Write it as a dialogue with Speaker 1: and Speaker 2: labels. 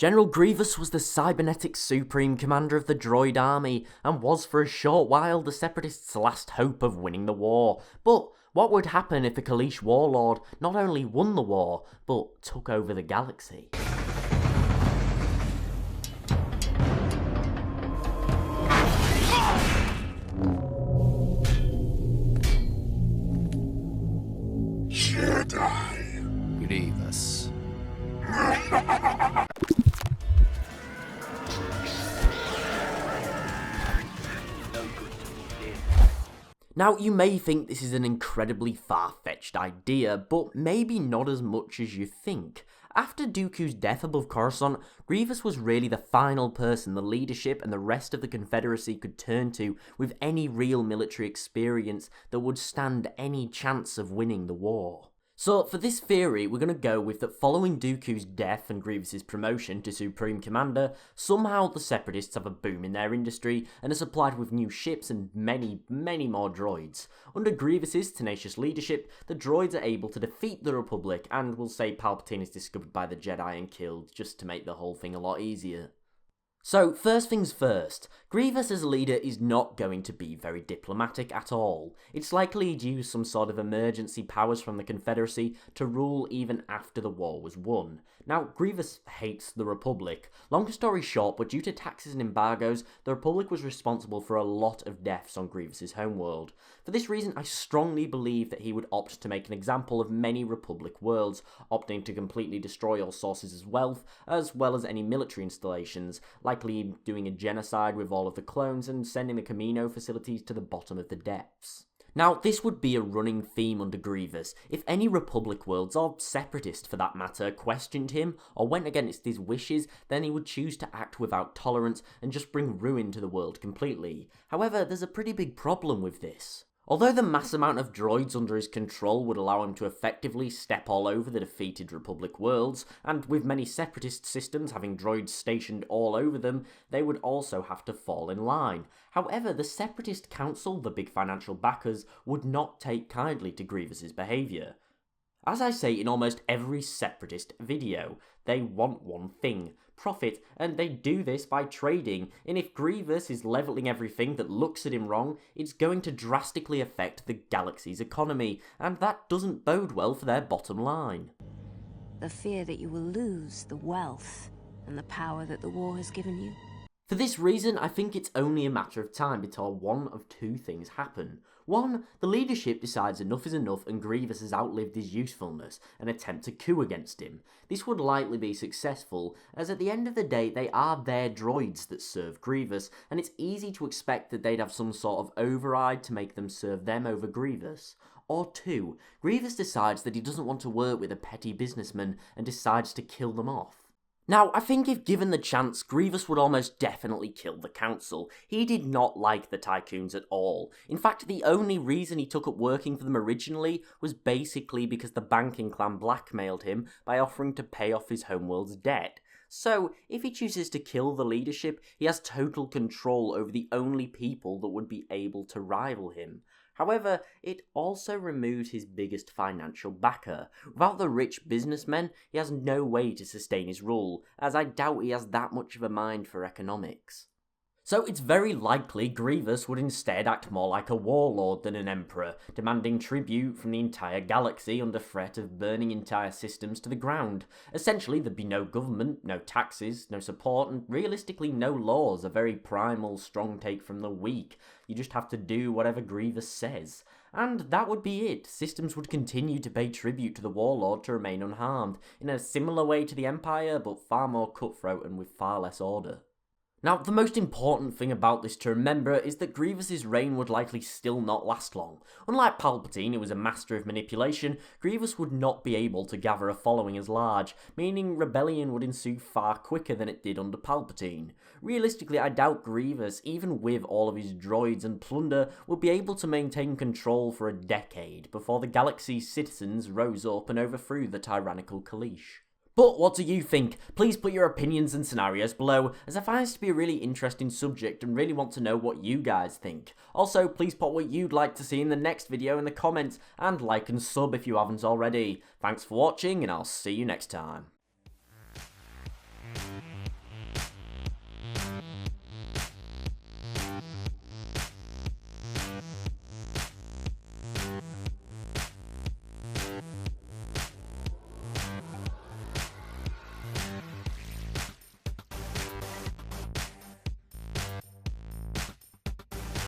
Speaker 1: General Grievous was the cybernetic supreme commander of the droid army, and was for a short while the Separatists' last hope of winning the war. But what would happen if the Kaleesh warlord not only won the war, but took over the galaxy?
Speaker 2: Jedi. Grievous.
Speaker 1: Now, you may think this is an incredibly far-fetched idea, but maybe not as much as you think. After Dooku's death above Coruscant, Grievous was really the final person the leadership and the rest of the Confederacy could turn to with any real military experience that would stand any chance of winning the war. So, for this theory, we're going to go with that following Dooku's death and Grievous's promotion to Supreme Commander, somehow the Separatists have a boom in their industry and are supplied with new ships and many more droids. Under Grievous's tenacious leadership, the droids are able to defeat the Republic, and we'll say Palpatine is discovered by the Jedi and killed, just to make the whole thing a lot easier. So, first things first, Grievous as a leader is not going to be very diplomatic at all. It's likely he'd use some sort of emergency powers from the Confederacy to rule even after the war was won. Now, Grievous hates the Republic. Long story short, but due to taxes and embargoes, the Republic was responsible for a lot of deaths on Grievous's homeworld. For this reason, I strongly believe that he would opt to make an example of many Republic worlds, opting to completely destroy all sources of wealth, as well as any military installations, likely doing a genocide with all of the clones and sending the Camino facilities to the bottom of the depths. Now, this would be a running theme under Grievous. If any Republic worlds, or Separatist for that matter, questioned him or went against his wishes, then he would choose to act without tolerance and just bring ruin to the world completely. However, there's a pretty big problem with this. Although the mass amount of droids under his control would allow him to effectively step all over the defeated Republic worlds, and with many Separatist systems having droids stationed all over them, they would also have to fall in line. However, the Separatist Council, the big financial backers, would not take kindly to Grievous's behaviour. As I say in almost every Separatist video, they want one thing: profit, and they do this by trading, and if Grievous is levelling everything that looks at him wrong, it's going to drastically affect the galaxy's economy, and that doesn't bode well for their bottom line.
Speaker 3: The fear that you will lose the wealth and the power that the war has given you.
Speaker 1: For this reason, I think it's only a matter of time before one of two things happen. One, the leadership decides enough is enough and Grievous has outlived his usefulness and attempt a coup against him. This would likely be successful, as at the end of the day they are their droids that serve Grievous, and it's easy to expect that they'd have some sort of override to make them serve them over Grievous. Or two, Grievous decides that he doesn't want to work with a petty businessman and decides to kill them off. Now, I think if given the chance, Grievous would almost definitely kill the Council. He did not like the Tycoons at all. In fact, the only reason he took up working for them originally was basically because the banking clan blackmailed him by offering to pay off his homeworld's debt. So, if he chooses to kill the leadership, he has total control over the only people that would be able to rival him. However, it also removes his biggest financial backer. Without the rich businessmen, he has no way to sustain his rule, as I doubt he has that much of a mind for economics. So it's very likely Grievous would instead act more like a warlord than an emperor, demanding tribute from the entire galaxy under threat of burning entire systems to the ground. Essentially, there'd be no government, no taxes, no support, and realistically no laws, a very primal, strong take from the weak. You just have to do whatever Grievous says. And that would be it. Systems would continue to pay tribute to the warlord to remain unharmed, in a similar way to the Empire, but far more cutthroat and with far less order. Now, the most important thing about this to remember is that Grievous's reign would likely still not last long. Unlike Palpatine, who was a master of manipulation, Grievous would not be able to gather a following as large, meaning rebellion would ensue far quicker than it did under Palpatine. Realistically, I doubt Grievous, even with all of his droids and plunder, would be able to maintain control for a decade before the galaxy's citizens rose up and overthrew the tyrannical Kaleesh. But what do you think? Please put your opinions and scenarios below, as I find this to be a really interesting subject and really want to know what you guys think. Also, please put what you'd like to see in the next video in the comments, and like and sub if you haven't already. Thanks for watching, and I'll see you next time.